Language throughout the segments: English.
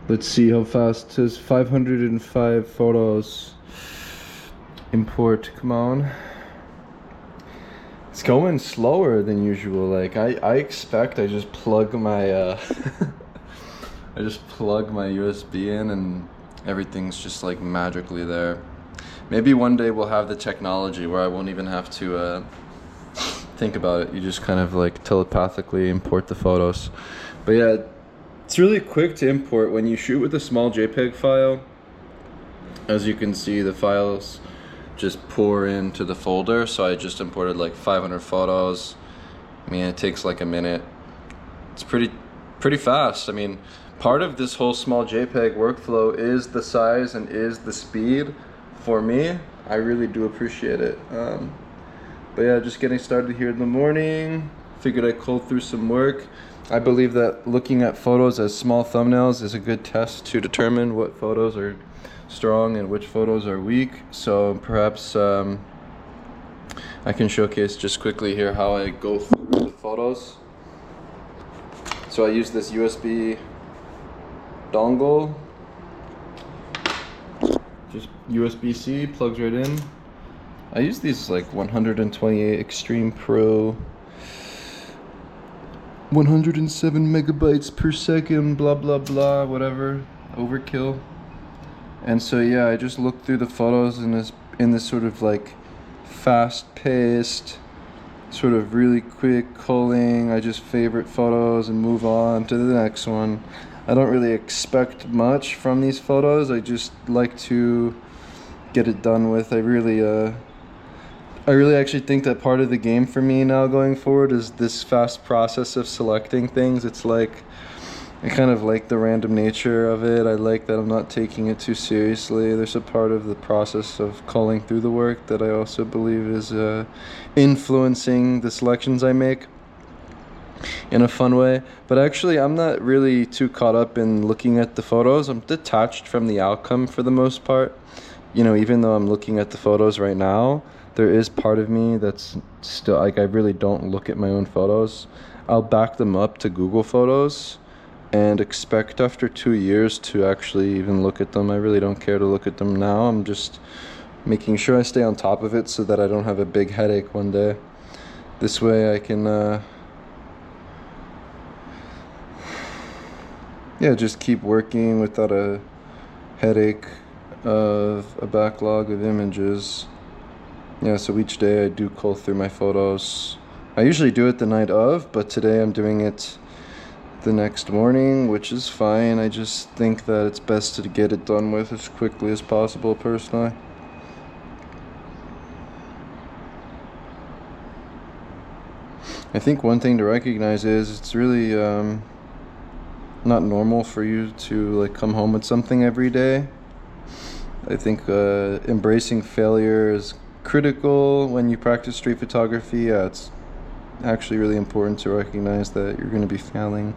Let's see how fast. It says 505 photos. Import, come on. It's going slower than usual. Like I expect I just plug my I just plug my USB in and everything's just like magically there. Maybe one day we'll have the technology where I won't even have to think about it. You just kind of like telepathically import the photos. But yeah, it's really quick to import when you shoot with a small JPEG file. As you can see, the files just pour into the folder. So I just imported like 500 photos. I mean, it takes like a minute. It's pretty fast. I mean, part of this whole small JPEG workflow is the size and is the speed. For me, I really do appreciate it. But yeah, just getting started here in the morning. Figured I'd cull through some work. I believe that looking at photos as small thumbnails is a good test to determine what photos are strong and which photos are weak. So perhaps I can showcase just quickly here how I go through the photos. So I use this USB dongle, just USB-C, plugs right in. I use these like 128 Extreme Pro, 107 megabytes per second, blah blah blah, whatever, overkill. And so yeah, I just look through the photos in this sort of like fast-paced, sort of really quick culling. I just favorite photos and move on to the next one. I don't really expect much from these photos. I just like to get it done with. I really actually think that part of the game for me now going forward is this fast process of selecting things. It's like, I kind of like the random nature of it. I like that I'm not taking it too seriously. There's a part of the process of culling through the work that I also believe is influencing the selections I make in a fun way. But actually, I'm not really too caught up in looking at the photos. I'm detached from the outcome for the most part. You know, even though I'm looking at the photos right now, there is part of me that's still like, I really don't look at my own photos. I'll back them up to Google Photos and expect after 2 years to actually even look at them. I really don't care to look at them now. I'm just making sure I stay on top of it so that I don't have a big headache one day. This way I can yeah, just keep working without a headache of a backlog of images. Yeah, so each day I do cull through my photos. I usually do it the night of, but today I'm doing it the next morning, which is fine. I just think that it's best to get it done with as quickly as possible, personally. I think one thing to recognize is it's really not normal for you to like come home with something every day. I think embracing failure is critical when you practice street photography. Yeah, it's actually really important to recognize that you're going to be failing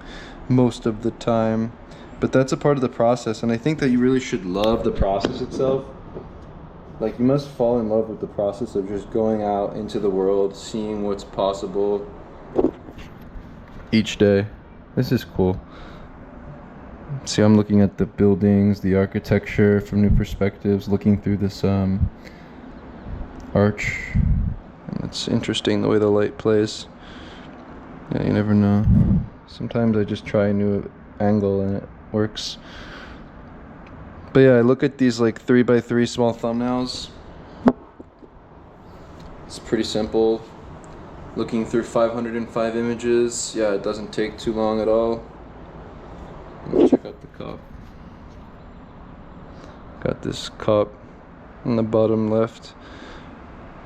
most of the time, but that's a part of the process, and I think that you really should love the process itself. Like, you must fall in love with the process of just going out into the world, seeing what's possible each day. This is cool. See, I'm looking at the buildings, the architecture from new perspectives, looking through this arch. And it's interesting the way the light plays. Yeah, you never know. Sometimes I just try a new angle and it works. But yeah, I look at these like 3x3 small thumbnails. It's pretty simple. Looking through 505 images. Yeah, it doesn't take too long at all. Let me check out the cup. Got this cup in the bottom left.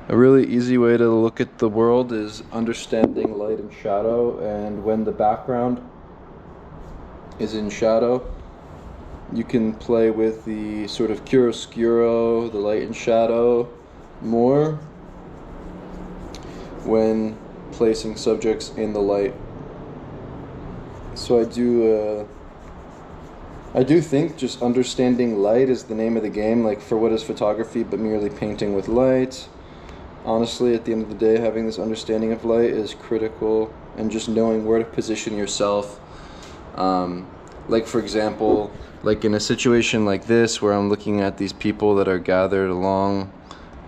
A really easy way to look at the world is understanding light and shadow, and when the background is in shadow, you can play with the sort of chiaroscuro, the light and shadow, more when placing subjects in the light. So I do think just understanding light is the name of the game. Like, for what is photography but merely painting with light? Honestly, at the end of the day, having this understanding of light is critical, and just knowing where to position yourself. Like for example, like in a situation like this where I'm looking at these people that are gathered along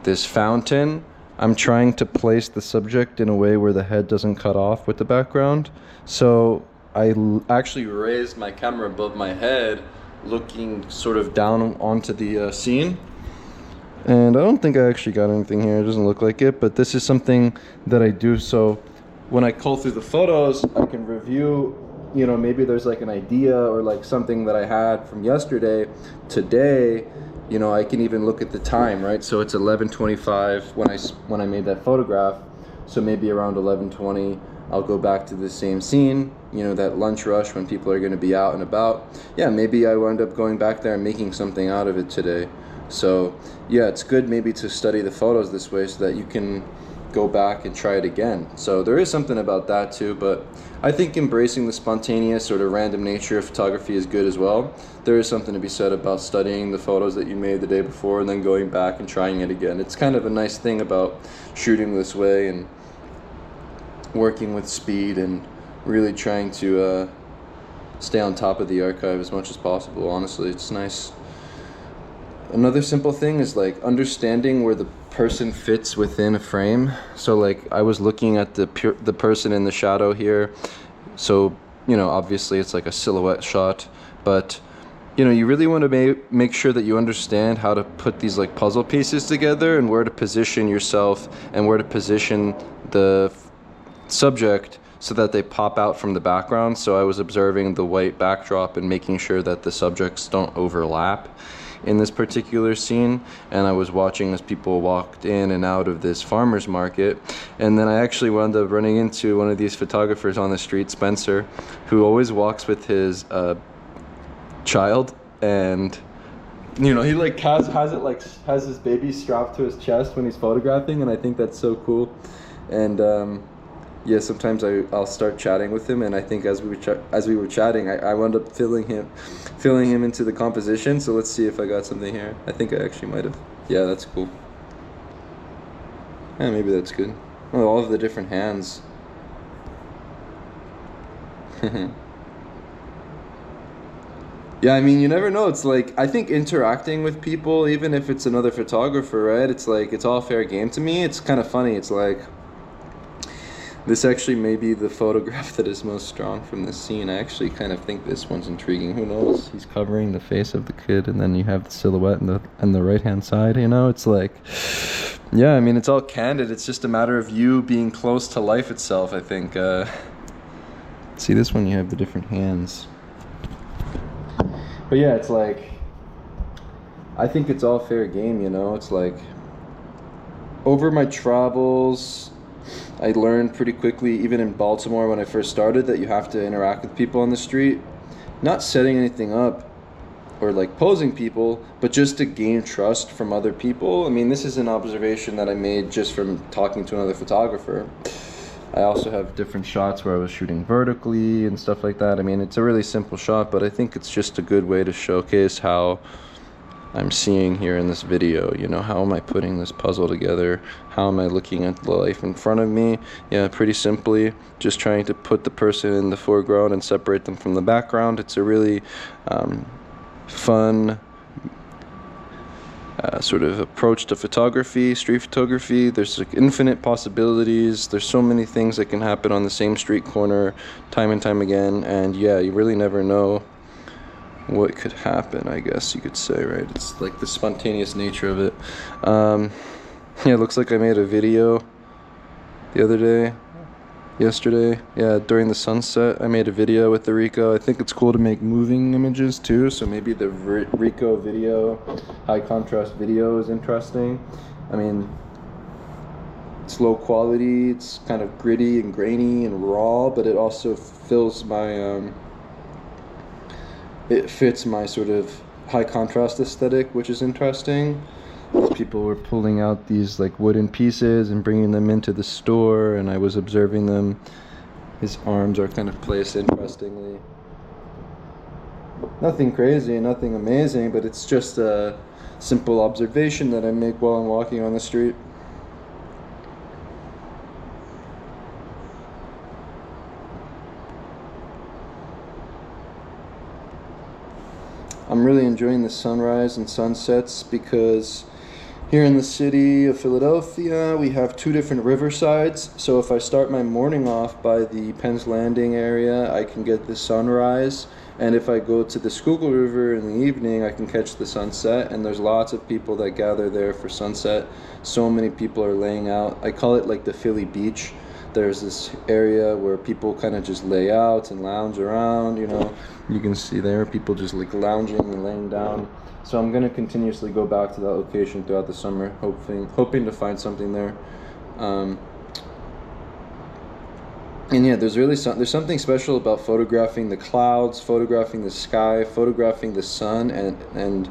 this fountain, I'm trying to place the subject in a way where the head doesn't cut off with the background. So I actually raised my camera above my head, looking sort of down onto the scene. And I don't think I actually got anything here. It doesn't look like it, but this is something that I do. So when I cull through the photos, I can review, you know, maybe there's like an idea or like something that I had from yesterday. Today, you know, I can even look at the time, right? So it's 11:25 when I made that photograph. So maybe around 11:20, I'll go back to the same scene, you know, that lunch rush when people are going to be out and about. Yeah, maybe I wound up going back there and making something out of it today. So yeah, it's good maybe to study the photos this way so that you can go back and try it again. So there is something about that too, but I think embracing the spontaneous sort of random nature of photography is good as well. There is something to be said about studying the photos that you made the day before and then going back and trying it again. It's kind of a nice thing about shooting this way and working with speed and really trying to stay on top of the archive as much as possible. Honestly, it's nice. Another simple thing is like understanding where the person fits within a frame. So like I was looking at the person in the shadow here. So, you know, obviously it's like a silhouette shot, but you know, you really want to make sure that you understand how to put these like puzzle pieces together and where to position yourself and where to position the subject so that they pop out from the background. So I was observing the white backdrop and making sure that the subjects don't overlap in this particular scene, and I was watching as people walked in and out of this farmer's market, and then I actually wound up running into one of these photographers on the street, Spencer, who always walks with his child, and you know, he like has his baby strapped to his chest when he's photographing, and I think that's so cool. And yeah, sometimes I'll start chatting with him, and I think as we were chatting, I wound up filling him into the composition. So let's see if I got something here. I think I actually might have. Yeah, that's cool. Yeah, maybe that's good. Oh, all of the different hands. Yeah, I mean, you never know. It's like, I think interacting with people, even if it's another photographer, right? It's like, it's all fair game to me. It's kind of funny. It's like, this actually may be the photograph that is most strong from this scene. I actually kind of think this one's intriguing. Who knows? He's covering the face of the kid, and then you have the silhouette and the right-hand side, you know? It's like, yeah, I mean, it's all candid. It's just a matter of you being close to life itself, I think. See, this one you have the different hands. But yeah, it's like, I think it's all fair game, you know? It's like, over my travels, I learned pretty quickly, even in Baltimore when I first started, that you have to interact with people on the street. Not setting anything up or like posing people, but just to gain trust from other people. I mean, this is an observation that I made just from talking to another photographer. I also have different shots where I was shooting vertically and stuff like that. I mean, it's a really simple shot, but I think it's just a good way to showcase how I'm seeing here in this video, you know, how am I putting this puzzle together? How am I looking at the life in front of me? Yeah, pretty simply, just trying to put the person in the foreground and separate them from the background. It's a really fun sort of approach to photography, street photography. There's like infinite possibilities. There's so many things that can happen on the same street corner time and time again, and yeah, you really never know what could happen, I guess you could say, right? It's like the spontaneous nature of it. Yeah, it looks like I made a video yesterday, yeah, during the sunset. I made a video with the Ricoh. I think it's cool to make moving images too, so maybe the Ricoh video, high contrast video, is interesting. I mean, it's low quality, it's kind of gritty and grainy and raw, but it also fills my it fits my sort of high contrast aesthetic, which is interesting. People were pulling out these like wooden pieces and bringing them into the store, and I was observing them. His arms are kind of placed interestingly. Nothing crazy, nothing amazing, but it's just a simple observation that I make while I'm walking on the street. I'm really enjoying the sunrise and sunsets because here in the city of Philadelphia, we have two different riversides. So if I start my morning off by the Penn's Landing area, I can get the sunrise. And if I go to the Schuylkill River in the evening, I can catch the sunset. And there's lots of people that gather there for sunset. So many people are laying out. I call it like the Philly beach. There's this area where people kind of just lay out and lounge around, you know. You can see there people just like lounging and laying down. So I'm gonna continuously go back to that location throughout the summer, hoping to find something there. And yeah, there's something special about photographing the clouds, photographing the sky, photographing the sun, and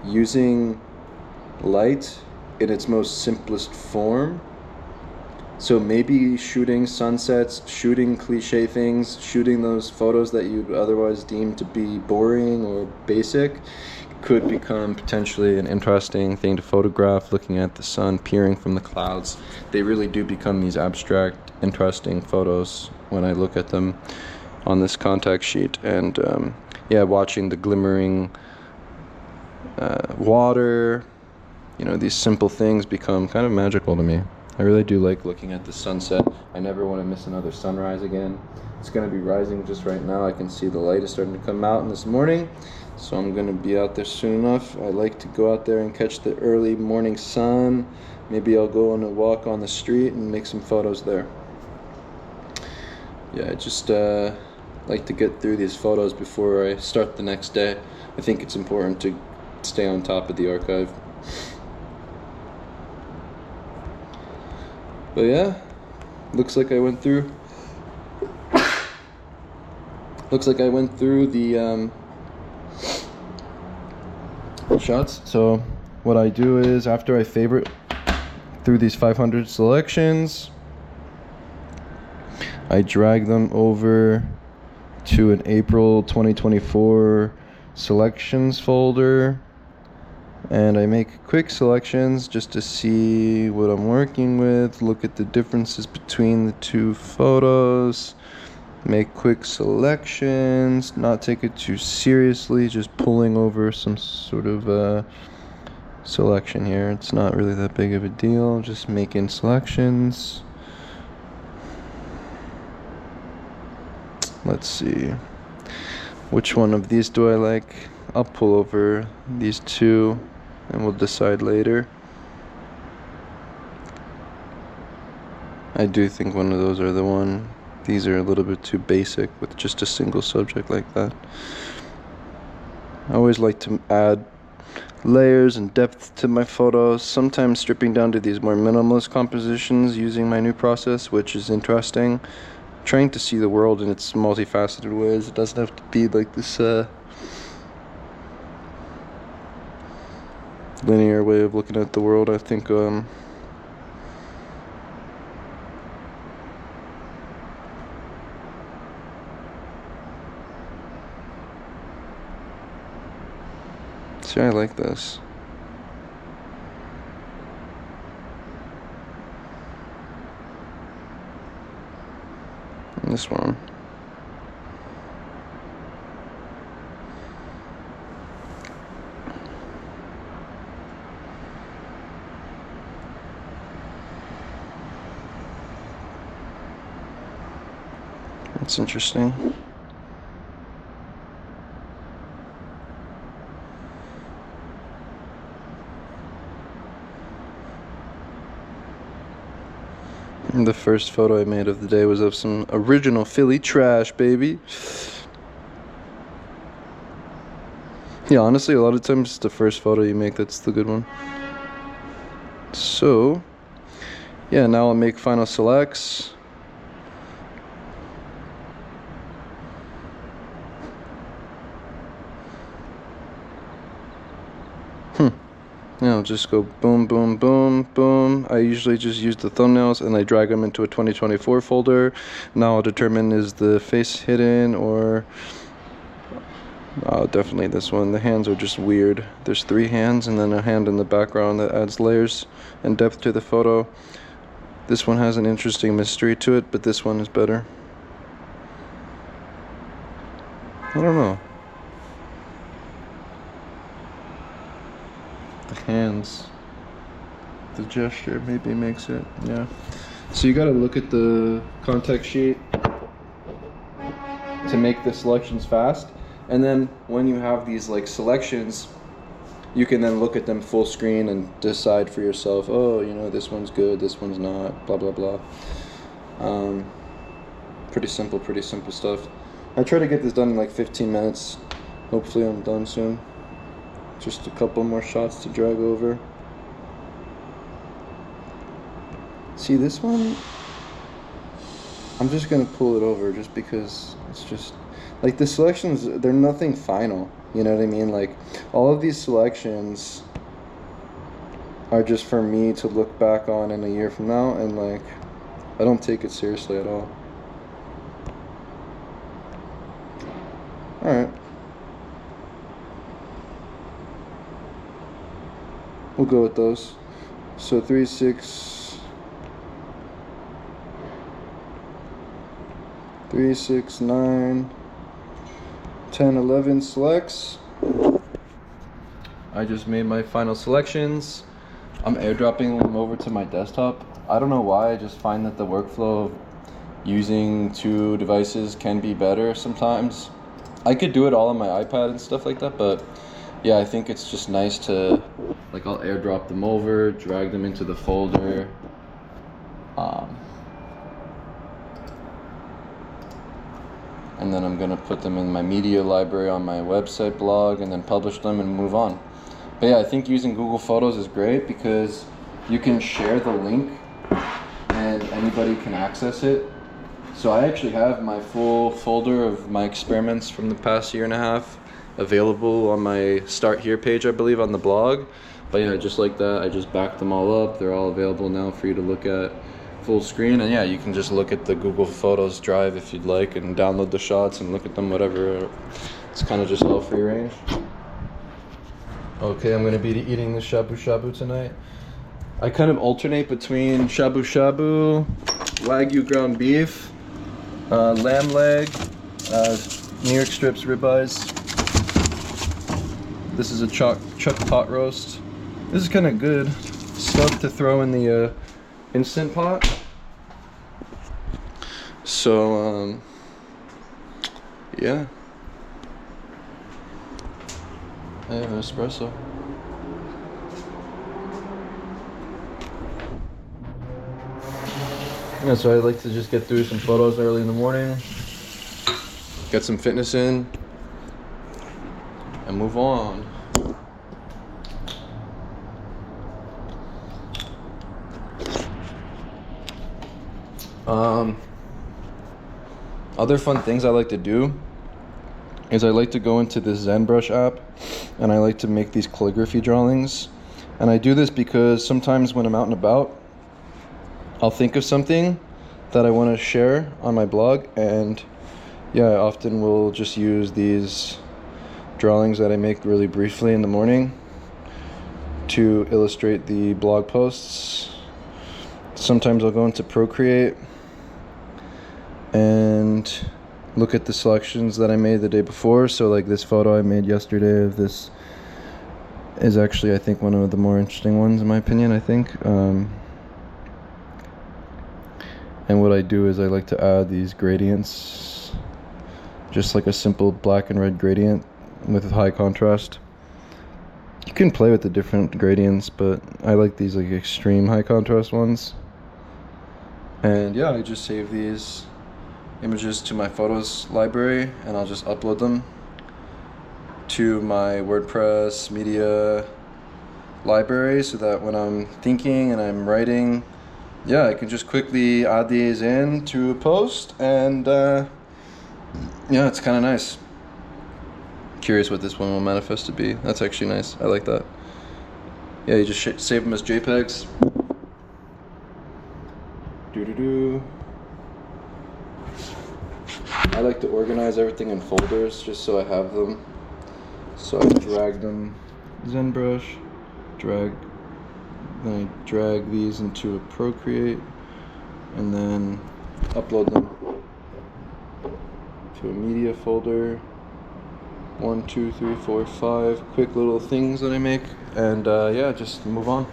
using light in its most simplest form. So maybe shooting sunsets, shooting cliche things, shooting those photos that you'd otherwise deem to be boring or basic could become potentially an interesting thing to photograph, looking at the sun peering from the clouds. They really do become these abstract, interesting photos when I look at them on this contact sheet. And yeah, watching the glimmering water, you know, these simple things become kind of magical to me. I really do like looking at the sunset. I never want to miss another sunrise again. It's going to be rising just right now. I can see the light is starting to come out in this morning, so I'm going to be out there soon enough. I like to go out there and catch the early morning sun. Maybe I'll go on a walk on the street and make some photos there. Yeah, I just like to get through these photos before I start the next day. I think it's important to stay on top of the archive. But yeah, looks like I went through the shots. So what I do is, after I favorite through these 500 selections, I drag them over to an April 2024 selections folder, and I make quick selections just to see what I'm working with, look at the differences between the two photos, make quick selections, not take it too seriously, just pulling over some sort of selection here. It's not really that big of a deal, just making selections. Let's see, which one of these do I like? I'll pull over these two and we'll decide later. I do think one of those are the one. These are a little bit too basic with just a single subject like that. I always like to add layers and depth to my photos, sometimes stripping down to these more minimalist compositions using my new process, which is interesting. Trying to see the world in its multifaceted ways. It doesn't have to be like this linear way of looking at the world. I think see, I like this. And this one. That's interesting. And the first photo I made of the day was of some original Philly trash, baby. Yeah, honestly, a lot of times it's the first photo you make that's the good one. So, yeah, now I'll make final selects. Yeah, I'll just go boom, boom, boom, boom. I usually just use the thumbnails and I drag them into a 2024 folder. Now I'll determine, is the face hidden or... definitely this one. The hands are just weird. There's 3 hands and then a hand in the background that adds layers and depth to the photo. This one has an interesting mystery to it, but this one is better. I don't know. The hands, the gesture maybe makes it, yeah. So you gotta look at the contact sheet to make the selections fast. And then when you have these like selections, you can then look at them full screen and decide for yourself, oh, you know, this one's good, this one's not, blah, blah, blah. Pretty simple stuff. I try to get this done in like 15 minutes. Hopefully I'm done soon. Just a couple more shots to drag over. See this one? I'm just gonna pull it over just because it's just like the selections, they're nothing final, you know what I mean? Like all of these selections are just for me to look back on in a year from now, and like I don't take it seriously at all. Alright, we'll go with those. So 3, 6, 3, 6, 9, 10, 11 selects. I just made my final selections. I'm airdropping them over to my desktop. I don't know why, I just find that the workflow of using 2 devices can be better sometimes. I could do it all on my iPad and stuff like that, but yeah, I think it's just nice to, like, I'll airdrop them over, drag them into the folder. And then I'm gonna put them in my media library on my website blog and then publish them and move on. But yeah, I think using Google Photos is great because you can share the link and anybody can access it. So I actually have my full folder of my experiments from the past year and a half available on my Start Here page, I believe, on the blog. But yeah, just like that, I just backed them all up. They're all available now for you to look at full screen. And yeah, you can just look at the Google Photos drive if you'd like and download the shots and look at them, whatever. It's kind of just all free range. Okay, I'm gonna be eating the shabu shabu tonight. I kind of alternate between shabu shabu, Wagyu ground beef, lamb leg, New York strips ribeyes. This is a chuck pot roast. This is kind of good stuff to throw in the Instant Pot. So yeah, I have an espresso. Yeah, so I like to just get through some photos early in the morning, get some fitness in, and move on. Other fun things I like to do is I like to go into this ZenBrush app and I like to make these calligraphy drawings. And I do this because sometimes when I'm out and about, I'll think of something that I want to share on my blog, and yeah, I often will just use these drawings that I make really briefly in the morning to illustrate the blog posts. Sometimes I'll go into Procreate and look at the selections that I made the day before. So like this photo I made yesterday of this is actually, I think, one of the more interesting ones in my opinion, I think. And what I do is I like to add these gradients, just like a simple black and red gradient with high contrast. You can play with the different gradients, but I like these like extreme high contrast ones. And yeah, I just save these images to my photos library and I'll just upload them to my WordPress media library so that when I'm thinking and I'm writing, yeah, I can just quickly add these in to a post, and yeah, it's kind of nice. Curious what this one will manifest to be. That's actually nice. I like that. Yeah, you just save them as JPEGs. Doo-doo-doo. I like to organize everything in folders just so I have them. So I drag them, ZenBrush, then I drag these into a Procreate and then upload them to a media folder. 1, 2, 3, 4, 5 quick little things that I make, and yeah, just move on.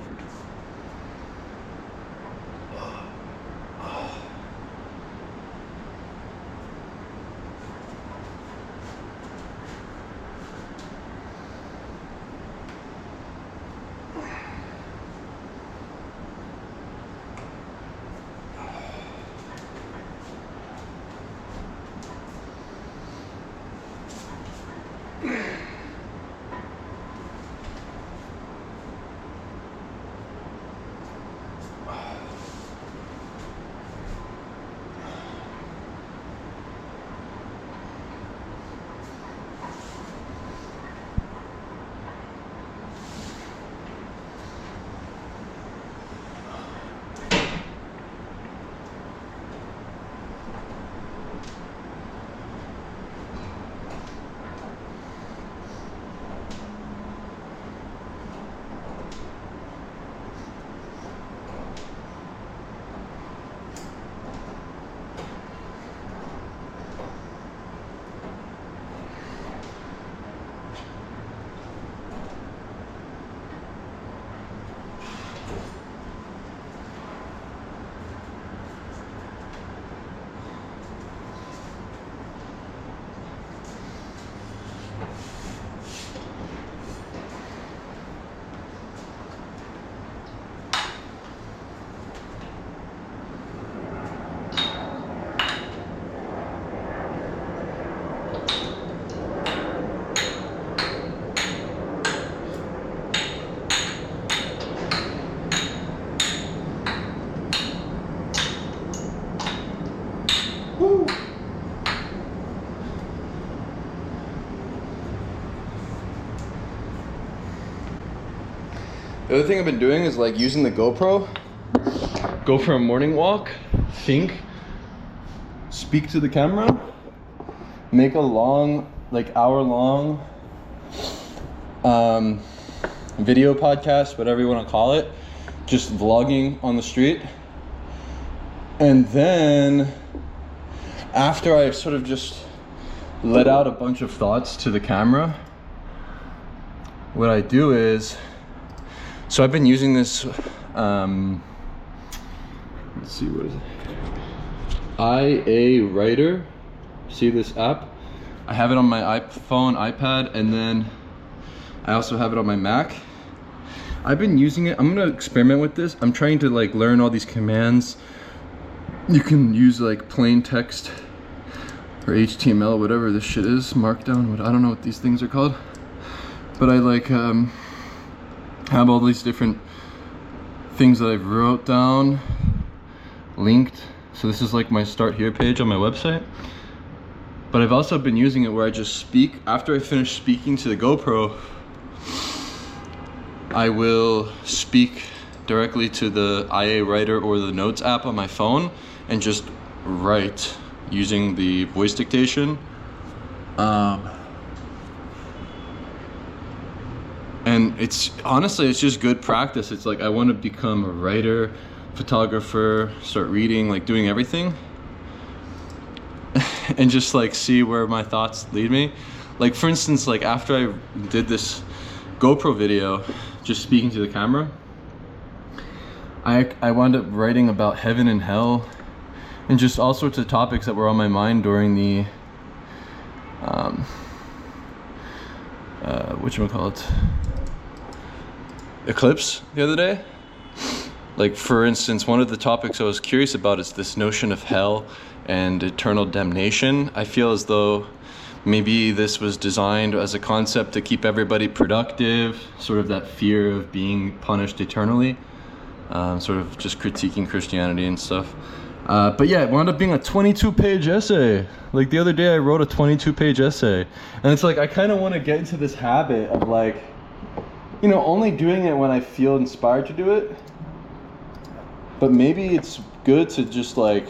The other thing I've been doing is like using the GoPro, go for a morning walk, think, speak to the camera, make a long, like hour-long video podcast, whatever you want to call it, just vlogging on the street. And then after I sort of just let out a bunch of thoughts to the camera, what I do is, so I've been using this, let's see, what is it? IA Writer. See this app? I have it on my iPhone, iPad, and then I also have it on my Mac. I've been using it. I'm gonna experiment with this. I'm trying to like learn all these commands. You can use like plain text or HTML, whatever this shit is, Markdown. I don't know what these things are called, but I like have all these different things that I've wrote down, linked. So this is like my start here page on my website. But I've also been using it where I just speak. After I finish speaking to the GoPro, I will speak directly to the IA Writer or the Notes app on my phone and just write using the voice dictation. And it's honestly, it's just good practice. It's like I want to become a writer, photographer, start reading, like doing everything, and just like see where my thoughts lead me. Like for instance, like after I did this GoPro video, just speaking to the camera, I wound up writing about heaven and hell and just all sorts of topics that were on my mind during the whatchamacallit, eclipse the other day. Like for instance, one of the topics I was curious about is this notion of hell and eternal damnation. I feel as though maybe this was designed as a concept to keep everybody productive, sort of that fear of being punished eternally, sort of just critiquing Christianity and stuff. But yeah, it wound up being a 22-page essay. Like the other day I wrote a 22-page essay, and it's like I kind of want to get into this habit of like, you know, only doing it when I feel inspired to do it. But maybe it's good to just like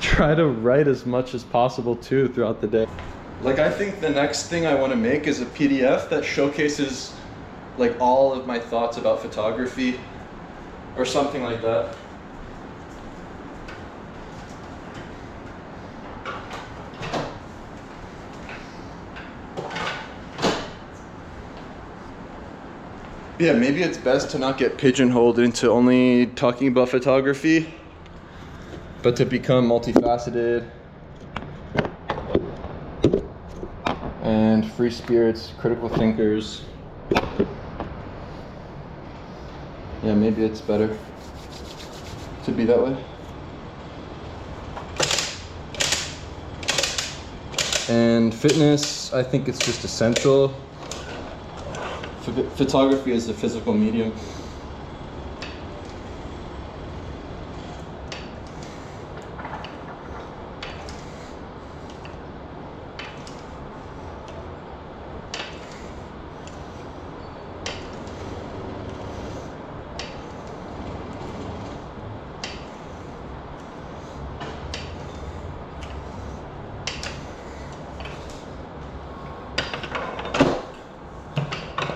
try to write as much as possible too throughout the day. Like I think the next thing I want to make is a PDF that showcases like all of my thoughts about photography or something like that. Yeah, maybe it's best to not get pigeonholed into only talking about photography, but to become multifaceted and free spirits, critical thinkers. Yeah, maybe it's better to be that way. And fitness, I think it's just essential. Photography is a physical medium.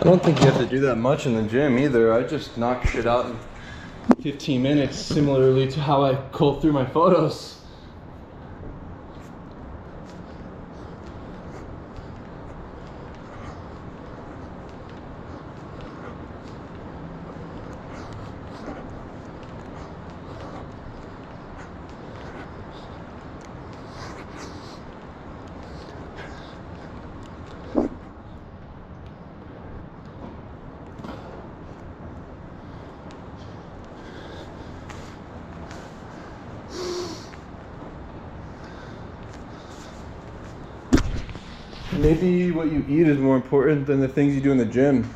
I don't think you have to do that much in the gym either. I just knock shit out in 15 minutes, similarly to how I cull through my photos. Maybe what you eat is more important than the things you do in the gym.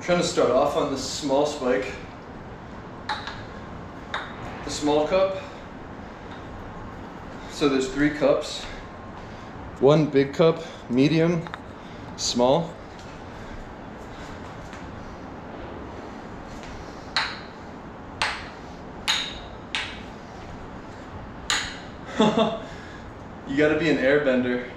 Trying to start off on this small spike, the small cup. So there's 3 cups, 1 big cup, medium, small. You gotta be an airbender.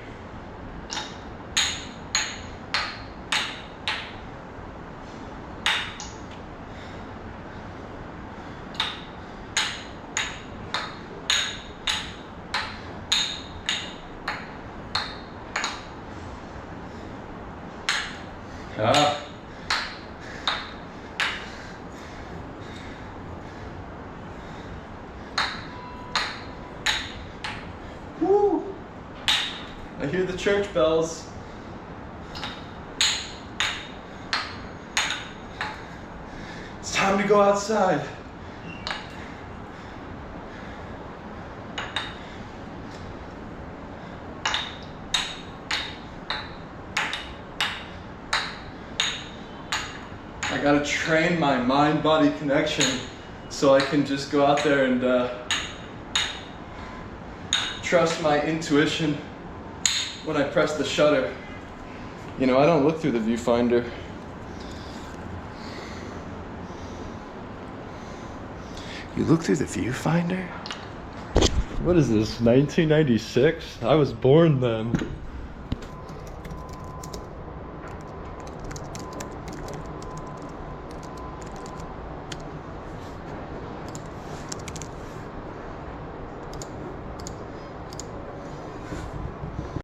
Ah. Woo! I hear the church bells. It's time to go outside. I gotta train my mind-body connection so I can just go out there and trust my intuition when I press the shutter. You know, I don't look through the viewfinder. You look through the viewfinder? What is this, 1996? I was born then.